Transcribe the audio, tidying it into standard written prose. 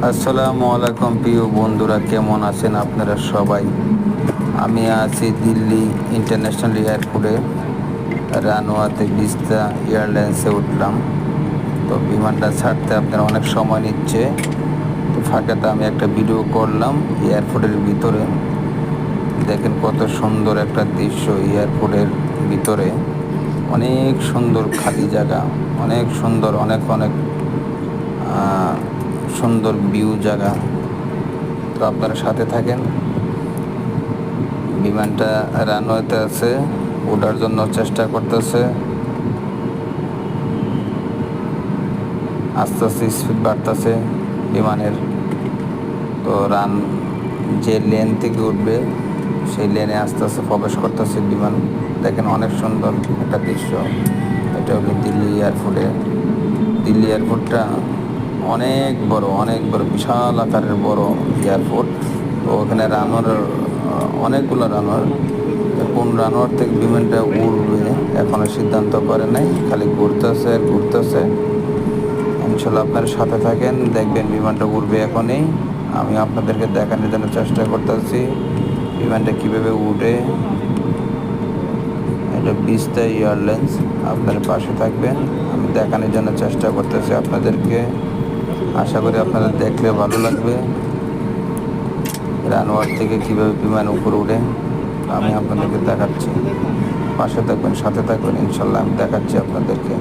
আসসালামু আলাইকুম প্রিয় বন্ধুরা, কেমন আছেন আপনারা সবাই? আমি আছি দিল্লি ইন্টারন্যাশনাল এয়ারপোর্টে, রানওয়াতে বিস্তা এয়ারলাইন্সে উঠলাম। তো বিমানটা ছাড়তে আপনার অনেক সময় নিচ্ছে, তো ফাঁকাতে আমি একটা ভিডিও করলাম এয়ারপোর্টের ভিতরে। দেখেন কত সুন্দর একটা দৃশ্য এয়ারপোর্টের ভিতরে, অনেক সুন্দর খালি জায়গা, অনেক সুন্দর, অনেক অনেক সুন্দর ভিউ জায়গা। তো আপনারা সাথে থাকেন। বিমানটা রানওয়েতে আছে, ওঠার জন্য চেষ্টা করতেছে, আস্তে আস্তে স্পিড বাড়তেছে বিমানের। তো যে লেন থেকে উঠবে সেই লেনে আস্তে আস্তে প্রবেশ করতেছে বিমান। দেখেন অনেক সুন্দর একটা দৃশ্য। এটা হলো দিল্লি এয়ারপোর্টে। দিল্লি এয়ারপোর্টটা অনেক বড় বিশাল আকারের বড় এয়ারপোর্ট। তো ওখানে অনেকগুলো রানওয়ার। কোন রানওয়ার থেকে বিমানটা উড়বে এখনো সিদ্ধান্ত করে নাই, খালি ঘুরতেছে। ইনশাল্লাহ আপনার সাথে থাকেন, দেখবেন বিমানটা উড়বে এখনই। আমি আপনাদেরকে দেখানোর জন্য চেষ্টা করতেছি বিমানটা কীভাবে উঠে। এটা বিস্তা এয়ারলাইন্স, আপনার পাশে থাকবেন। আমি দেখানোর জন্য চেষ্টা করতেছি আপনাদেরকে, আশা করি আপনাদের দেখলে ভালো লাগবে। রানওয়ার থেকে কীভাবে বিমান উপরে উঠে আমি আপনাদেরকে দেখাচ্ছি। পাশে থাকবেন, সাথে থাকবেন, ইনশাল্লাহ আমি দেখাচ্ছি আপনাদেরকে।